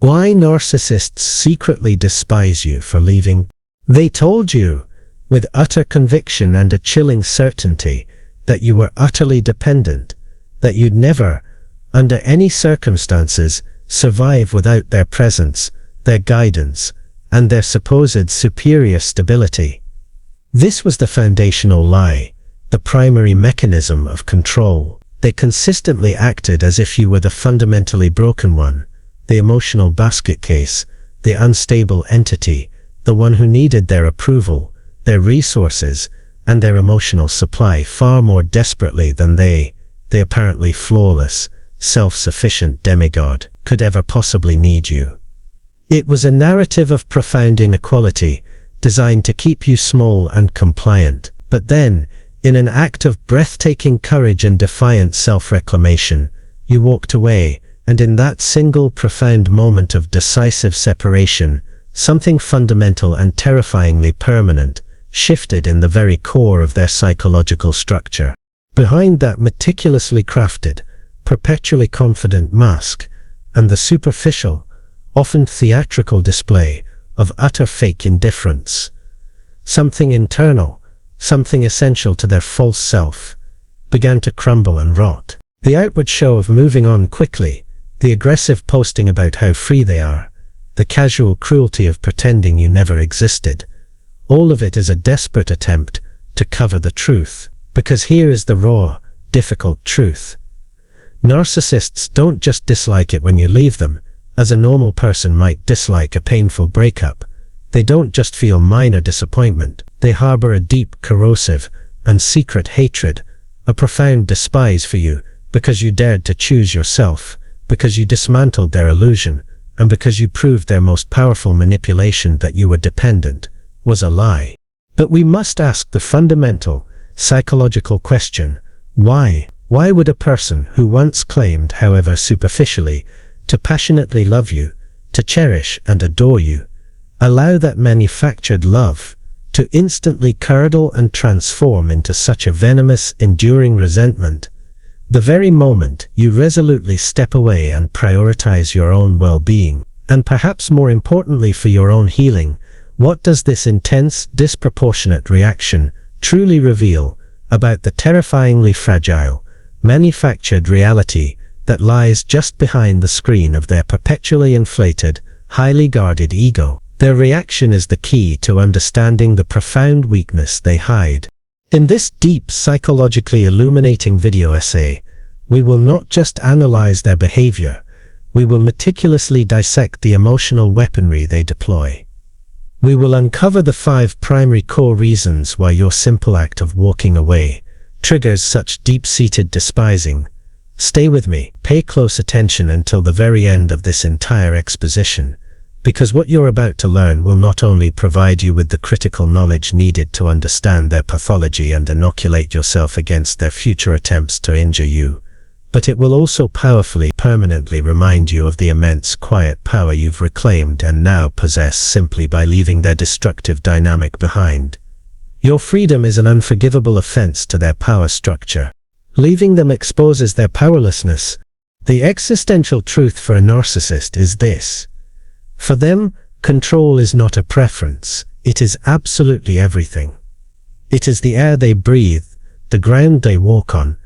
Why narcissists secretly despise you for leaving. They told you, with utter conviction and a chilling certainty, that you were utterly dependent, that you'd never, under any circumstances, survive without their presence, their guidance, and their supposed superior stability. This was the foundational lie, the primary mechanism of control. They consistently acted as if you were the fundamentally broken one, the emotional basket case, the unstable entity, the one who needed their approval, their resources, and their emotional supply far more desperately than the apparently flawless, self-sufficient demigod, could ever possibly need you. It was a narrative of profound inequality, designed to keep you small and compliant. But then, in an act of breathtaking courage and defiant self-reclamation, you walked away, and in that single profound moment of decisive separation, something fundamental and terrifyingly permanent shifted in the very core of their psychological structure. Behind that meticulously crafted, perpetually confident mask, and the superficial, often theatrical display of utter fake indifference, something internal, something essential to their false self, began to crumble and rot. The outward show of moving on quickly, the aggressive posting about how free they are, the casual cruelty of pretending you never existed, all of it is a desperate attempt to cover the truth. Because here is the raw, difficult truth. Narcissists don't just dislike it when you leave them, as a normal person might dislike a painful breakup. They don't just feel minor disappointment. They harbor a deep, corrosive, and secret hatred, a profound despise for you, because you dared to choose yourself, because you dismantled their illusion, and because you proved their most powerful manipulation, that you were dependent, was a lie. But we must ask the fundamental, psychological question, why? Why would a person who once claimed, however superficially, to passionately love you, to cherish and adore you, allow that manufactured love to instantly curdle and transform into such a venomous, enduring resentment, the very moment you resolutely step away and prioritize your own well-being, and perhaps more importantly for your own healing? What does this intense, disproportionate reaction truly reveal about the terrifyingly fragile, manufactured reality that lies just behind the screen of their perpetually inflated, highly guarded ego? Their reaction is the key to understanding the profound weakness they hide. In this deep, psychologically illuminating video essay, we will not just analyze their behavior, we will meticulously dissect the emotional weaponry they deploy. We will uncover the 5 primary core reasons why your simple act of walking away triggers such deep-seated despising. Stay with me, pay close attention until the very end of this entire exposition, because what you're about to learn will not only provide you with the critical knowledge needed to understand their pathology and inoculate yourself against their future attempts to injure you, but it will also powerfully, permanently remind you of the immense quiet power you've reclaimed and now possess simply by leaving their destructive dynamic behind. Your freedom is an unforgivable offense to their power structure. Leaving them exposes their powerlessness. The existential truth for a narcissist is this: for them, control is not a preference, it is absolutely everything. It is the air they breathe, the ground they walk on,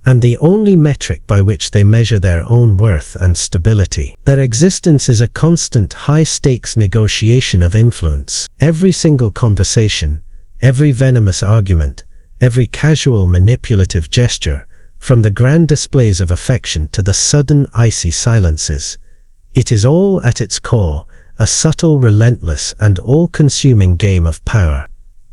and the only metric by which they measure their own worth and stability. Their existence is a constant, high-stakes negotiation of influence. Every single conversation, every venomous argument, every casual manipulative gesture, from the grand displays of affection to the sudden icy silences, it is all at its core a subtle, relentless, and all-consuming game of power.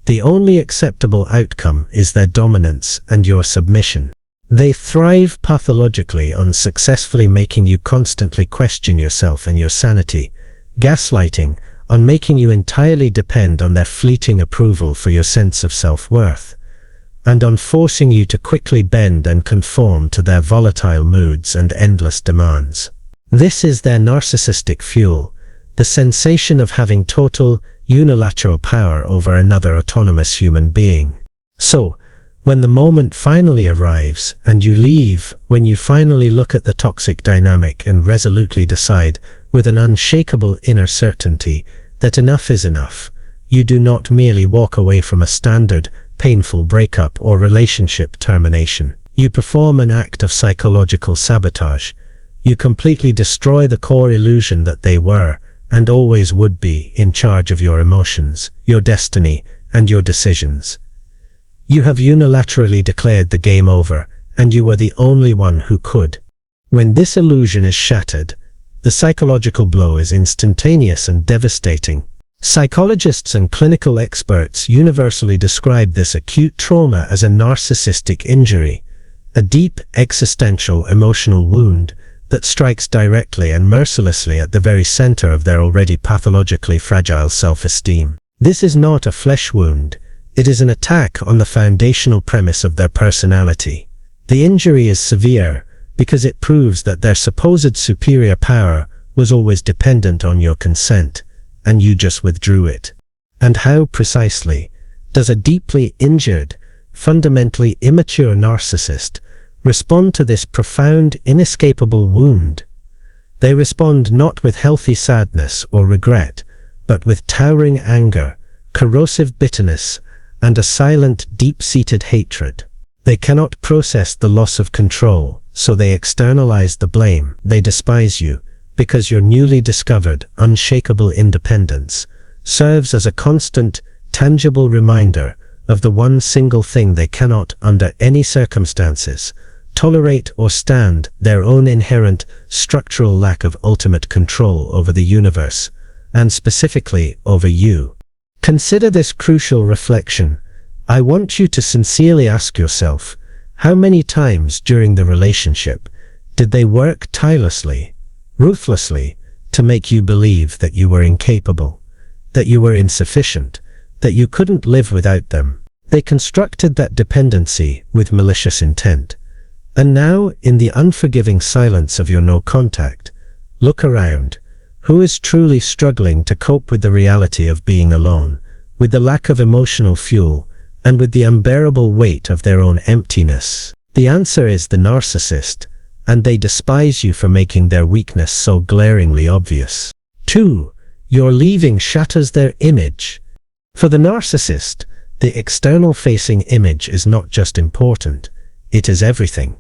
The only acceptable outcome is their dominance and your submission. They thrive pathologically on successfully making you constantly question yourself and your sanity, gaslighting, on making you entirely depend on their fleeting approval for your sense of self-worth, and on forcing you to quickly bend and conform to their volatile moods and endless demands. This is their narcissistic fuel, the sensation of having total, unilateral power over another autonomous human being. So, when the moment finally arrives and you leave, when you finally look at the toxic dynamic and resolutely decide, with an unshakable inner certainty that enough is enough. You do not merely walk away from a standard, painful breakup or relationship termination. You perform an act of psychological sabotage. You completely destroy the core illusion that they were, and always would be, in charge of your emotions, your destiny, and your decisions. You have unilaterally declared the game over, and you were the only one who could. When this illusion is shattered, the psychological blow is instantaneous and devastating. Psychologists and clinical experts universally describe this acute trauma as a narcissistic injury, a deep existential emotional wound that strikes directly and mercilessly at the very center of their already pathologically fragile self-esteem. This is not a flesh wound, it is an attack on the foundational premise of their personality. The injury is severe because it proves that their supposed superior power was always dependent on your consent, and you just withdrew it. And how precisely does a deeply injured, fundamentally immature narcissist respond to this profound, inescapable wound? They respond not with healthy sadness or regret, but with towering anger, corrosive bitterness, and a silent, deep-seated hatred. They cannot process the loss of control, so they externalize the blame. They despise you, because your newly discovered, unshakable independence serves as a constant, tangible reminder of the one single thing they cannot, under any circumstances, tolerate or stand: their own inherent, structural lack of ultimate control over the universe, and specifically over you. Consider this crucial reflection. I want you to sincerely ask yourself, how many times during the relationship did they work tirelessly, ruthlessly, to make you believe that you were incapable, that you were insufficient, that you couldn't live without them? They constructed that dependency with malicious intent. And now, in the unforgiving silence of your no contact, look around. Who is truly struggling to cope with the reality of being alone, with the lack of emotional fuel, and with the unbearable weight of their own emptiness? The answer is the narcissist, and they despise you for making their weakness so glaringly obvious. 2. Your leaving shatters their image. For the narcissist, the external-facing image is not just important, it is everything.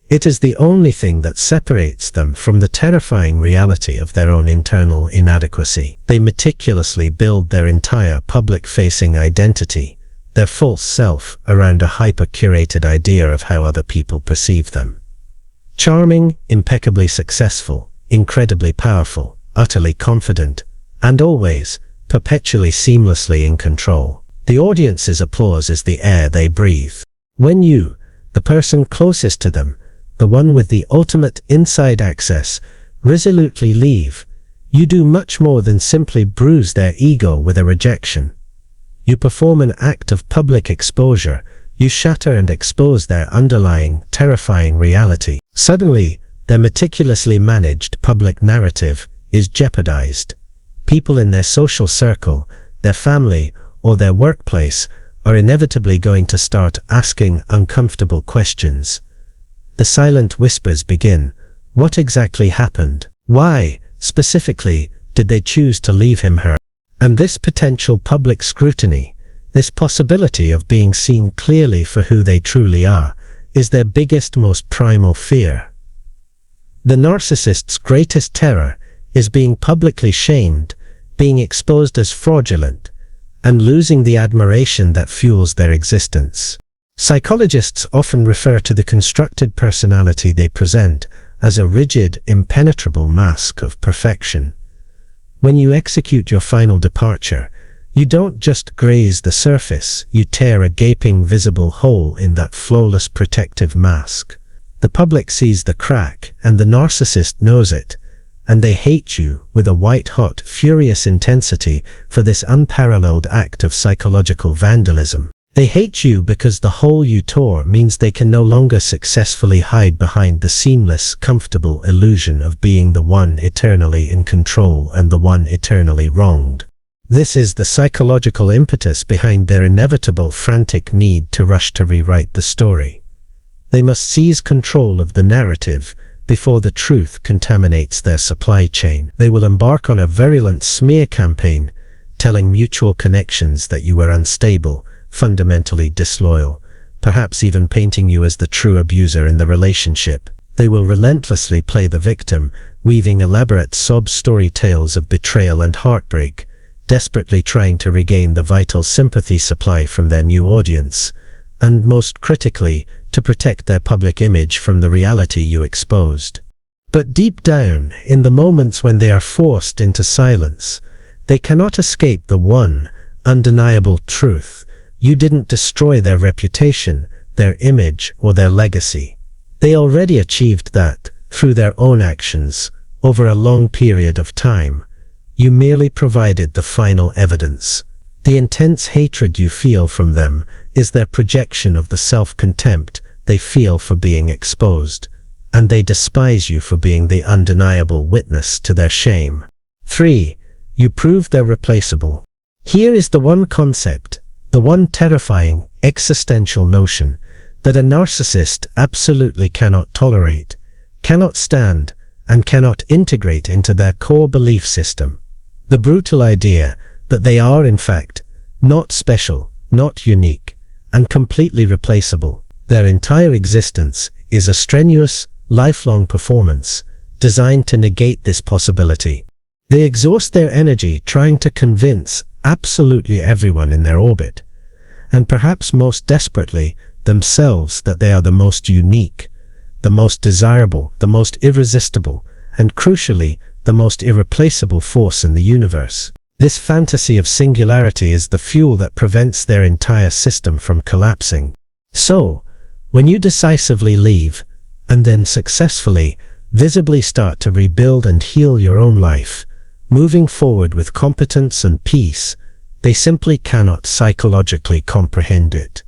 It is the only thing that separates them from the terrifying reality of their own internal inadequacy. They meticulously build their entire public-facing identity, their false self, around a hyper-curated idea of how other people perceive them. Charming, impeccably successful, incredibly powerful, utterly confident, and always, perpetually seamlessly in control. The audience's applause is the air they breathe. When you, the person closest to them, the one with the ultimate inside access, resolutely leave, you do much more than simply bruise their ego with a rejection. You perform an act of public exposure. You shatter and expose their underlying, terrifying reality. Suddenly, their meticulously managed public narrative is jeopardized. People in their social circle, their family, or their workplace are inevitably going to start asking uncomfortable questions. The silent whispers begin. What exactly happened? Why, specifically, did they choose to leave him her? And this potential public scrutiny, this possibility of being seen clearly for who they truly are, is their biggest, most primal fear. The narcissist's greatest terror is being publicly shamed, being exposed as fraudulent, and losing the admiration that fuels their existence. Psychologists often refer to the constructed personality they present as a rigid, impenetrable mask of perfection. When you execute your final departure, you don't just graze the surface, you tear a gaping, visible hole in that flawless protective mask. The public sees the crack, and the narcissist knows it, and they hate you with a white-hot, furious intensity for this unparalleled act of psychological vandalism. They hate you because the hole you tore means they can no longer successfully hide behind the seamless, comfortable illusion of being the one eternally in control and the one eternally wronged. This is the psychological impetus behind their inevitable, frantic need to rush to rewrite the story. They must seize control of the narrative, before the truth contaminates their supply chain. They will embark on a virulent smear campaign, telling mutual connections that you were unstable, fundamentally disloyal, perhaps even painting you as the true abuser in the relationship. They will relentlessly play the victim, weaving elaborate sob story tales of betrayal and heartbreak, desperately trying to regain the vital sympathy supply from their new audience, and most critically, to protect their public image from the reality you exposed. But deep down, in the moments when they are forced into silence, they cannot escape the one undeniable truth: you didn't destroy their reputation, their image, or their legacy. They already achieved that through their own actions over a long period of time. You merely provided the final evidence. The intense hatred you feel from them is their projection of the self-contempt they feel for being exposed, and they despise you for being the undeniable witness to their shame. 3. You prove they're replaceable. Here is the one concept, the one terrifying, existential notion that a narcissist absolutely cannot tolerate, cannot stand, and cannot integrate into their core belief system. The brutal idea that they are, in fact, not special, not unique, and completely replaceable. Their entire existence is a strenuous, lifelong performance designed to negate this possibility. They exhaust their energy trying to convince absolutely everyone in their orbit, and perhaps most desperately, themselves, that they are the most unique, the most desirable, the most irresistible, and crucially, the most irreplaceable force in the universe. This fantasy of singularity is the fuel that prevents their entire system from collapsing. So, when you decisively leave, and then successfully, visibly start to rebuild and heal your own life, moving forward with competence and peace, they simply cannot psychologically comprehend it.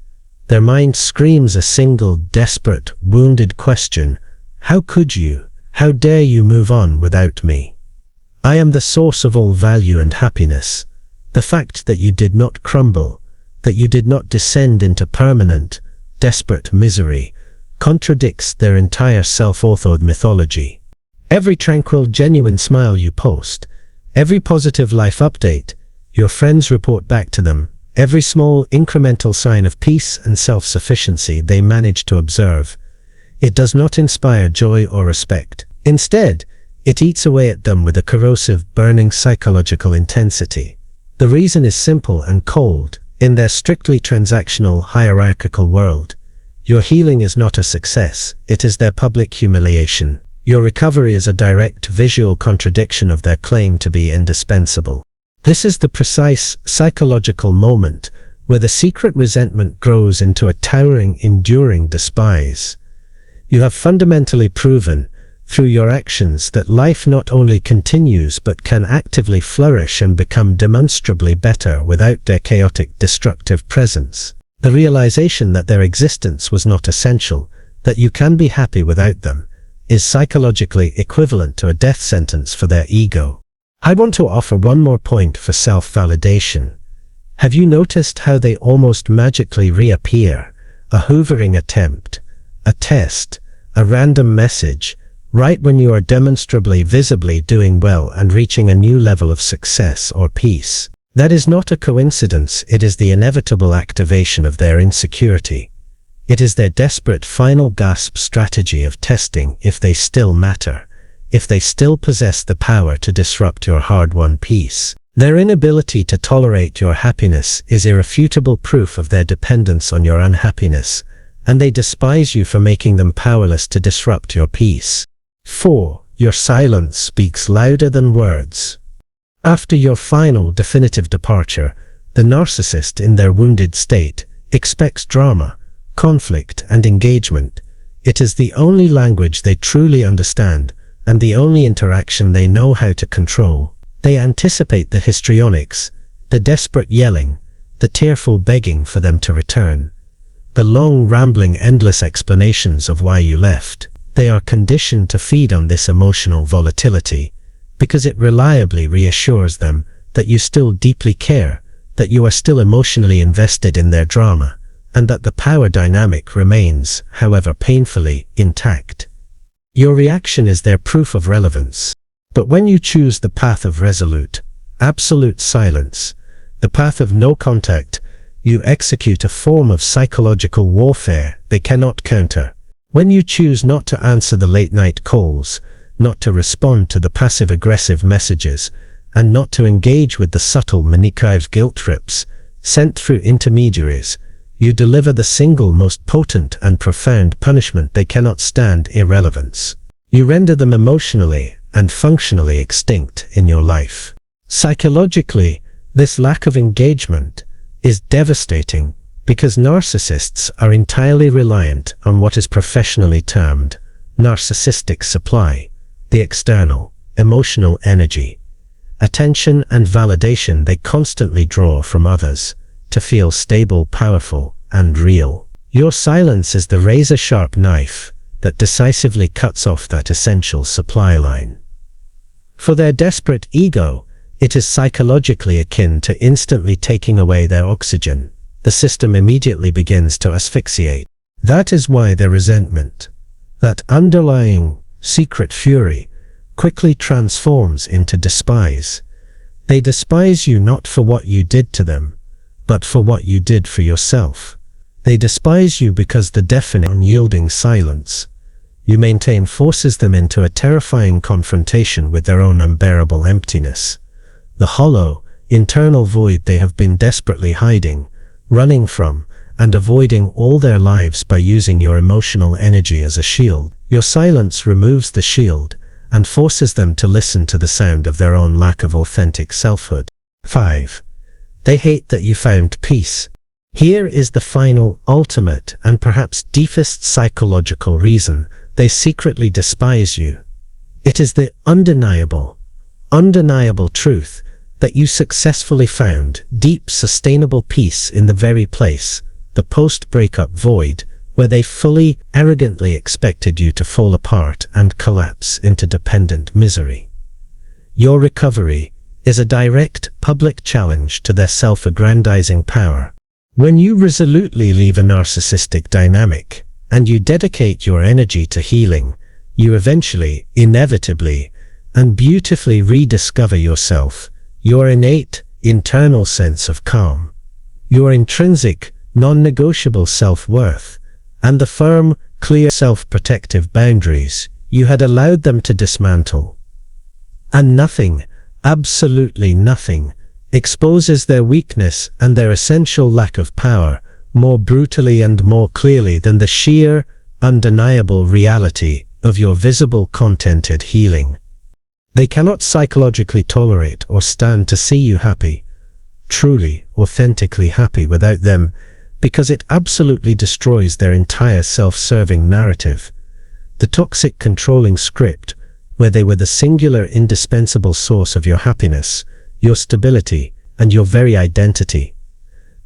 Their mind screams a single, desperate, wounded question: how could you? How dare you move on without me? I am the source of all value and happiness. The fact that you did not crumble, that you did not descend into permanent, desperate misery, contradicts their entire self-authored mythology. Every tranquil, genuine smile you post, every positive life update your friends report back to them, every small, incremental sign of peace and self-sufficiency they manage to observe, it does not inspire joy or respect. Instead, it eats away at them with a corrosive, burning psychological intensity. The reason is simple and cold. In their strictly transactional, hierarchical world, your healing is not a success, it is their public humiliation. Your recovery is a direct visual contradiction of their claim to be indispensable. This is the precise psychological moment where the secret resentment grows into a towering, enduring despise. You have fundamentally proven, through your actions, that life not only continues but can actively flourish and become demonstrably better without their chaotic, destructive presence. The realization that their existence was not essential, that you can be happy without them, is psychologically equivalent to a death sentence for their ego. I want to offer one more point for self-validation. Have you noticed how they almost magically reappear? A hoovering attempt, a test, a random message, right when you are demonstrably, visibly doing well and reaching a new level of success or peace. That is not a coincidence, it is the inevitable activation of their insecurity. It is their desperate final gasp strategy of testing if they still matter, if they still possess the power to disrupt your hard-won peace. Their inability to tolerate your happiness is irrefutable proof of their dependence on your unhappiness, and they despise you for making them powerless to disrupt your peace. 4. Your silence speaks louder than words. After your final, definitive departure, the narcissist in their wounded state expects drama, conflict, and engagement. It is the only language they truly understand, and the only interaction they know how to control. They anticipate the histrionics, the desperate yelling, the tearful begging for them to return, the long, rambling, endless explanations of why you left. They are conditioned to feed on this emotional volatility, because it reliably reassures them that you still deeply care, that you are still emotionally invested in their drama, and that the power dynamic remains, however painfully, intact. Your reaction is their proof of relevance. But when you choose the path of resolute, absolute silence, the path of no contact, you execute a form of psychological warfare they cannot counter. When you choose not to answer the late-night calls, not to respond to the passive-aggressive messages, and not to engage with the subtle manipulative guilt trips sent through intermediaries, you deliver the single most potent and profound punishment they cannot stand: irrelevance. You render them emotionally and functionally extinct in your life. Psychologically, this lack of engagement is devastating because narcissists are entirely reliant on what is professionally termed narcissistic supply, the external, emotional energy, attention and validation they constantly draw from others to feel stable, powerful, and real. Your silence is the razor-sharp knife that decisively cuts off that essential supply line. For their desperate ego, it is psychologically akin to instantly taking away their oxygen. The system immediately begins to asphyxiate. That is why their resentment, that underlying secret fury, quickly transforms into despise. They despise you not for what you did to them, but for what you did for yourself. They despise you because the deafening, unyielding silence you maintain forces them into a terrifying confrontation with their own unbearable emptiness, the hollow, internal void they have been desperately hiding, running from, and avoiding all their lives by using your emotional energy as a shield. Your silence removes the shield and forces them to listen to the sound of their own lack of authentic selfhood. 5. They hate that you found peace. Here is the final, ultimate, and perhaps deepest psychological reason they secretly despise you. It is the undeniable truth that you successfully found deep, sustainable peace in the very place, the post-breakup void, where they fully, arrogantly expected you to fall apart and collapse into dependent misery. Your recovery is a direct, public challenge to their self-aggrandizing power. When you resolutely leave a narcissistic dynamic, and you dedicate your energy to healing, you eventually, inevitably, and beautifully rediscover yourself, your innate, internal sense of calm, your intrinsic, non-negotiable self-worth, and the firm, clear self-protective boundaries you had allowed them to dismantle. And nothing, absolutely nothing, exposes their weakness and their essential lack of power more brutally and more clearly than the sheer, undeniable reality of your visible, contented healing. They cannot psychologically tolerate or stand to see you happy, truly, authentically happy without them, because it absolutely destroys their entire self-serving narrative, the toxic controlling script where they were the singular indispensable source of your happiness, your stability, and your very identity.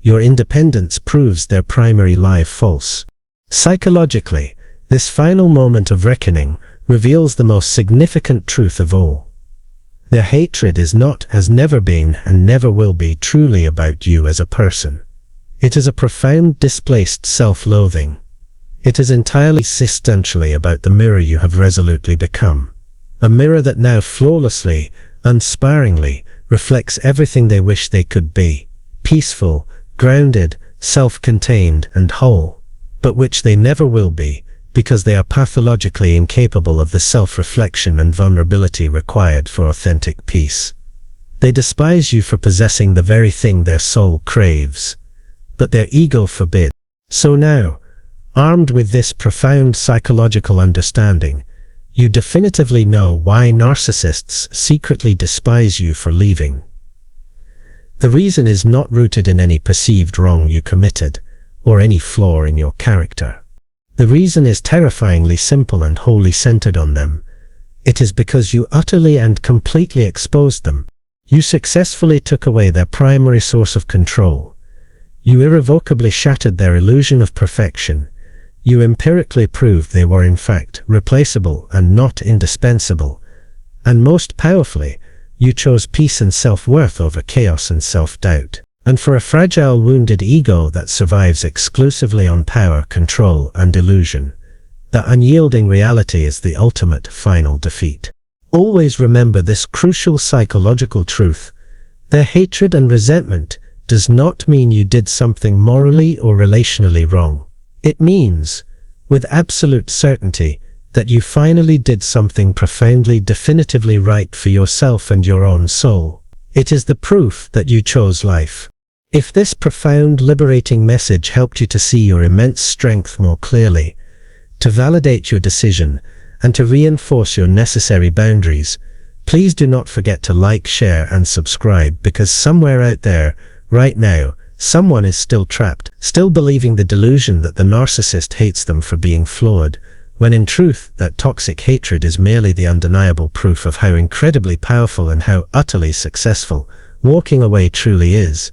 Your independence proves their primary lie false. Psychologically, this final moment of reckoning reveals the most significant truth of all. Their hatred is not, has never been, and never will be truly about you as a person. It is a profound, displaced self-loathing. It is entirely existentially about the mirror you have resolutely become. A mirror that now flawlessly, unsparingly, reflects everything they wish they could be. Peaceful, grounded, self-contained, and whole, but which they never will be, because they are pathologically incapable of the self-reflection and vulnerability required for authentic peace. They despise you for possessing the very thing their soul craves, but their ego forbids. So now, armed with this profound psychological understanding, you definitively know why narcissists secretly despise you for leaving. The reason is not rooted in any perceived wrong you committed, or any flaw in your character. The reason is terrifyingly simple and wholly centered on them. It is because you utterly and completely exposed them. You successfully took away their primary source of control. You irrevocably shattered their illusion of perfection. You empirically proved they were in fact replaceable and not indispensable. And most powerfully, you chose peace and self-worth over chaos and self-doubt. And for a fragile, wounded ego that survives exclusively on power, control, and illusion, The unyielding reality is the ultimate final defeat. Always remember this crucial psychological truth. Their hatred and resentment does not mean you did something morally or relationally wrong. It means, with absolute certainty, that you finally did something profoundly, definitively right for yourself and your own soul. It is the proof that you chose life. If this profound, liberating message helped you to see your immense strength more clearly, to validate your decision, and to reinforce your necessary boundaries, please do not forget to like, share, and subscribe, because somewhere out there, right now, someone is still trapped, still believing the delusion that the narcissist hates them for being flawed, when in truth, that toxic hatred is merely the undeniable proof of how incredibly powerful and how utterly successful walking away truly is.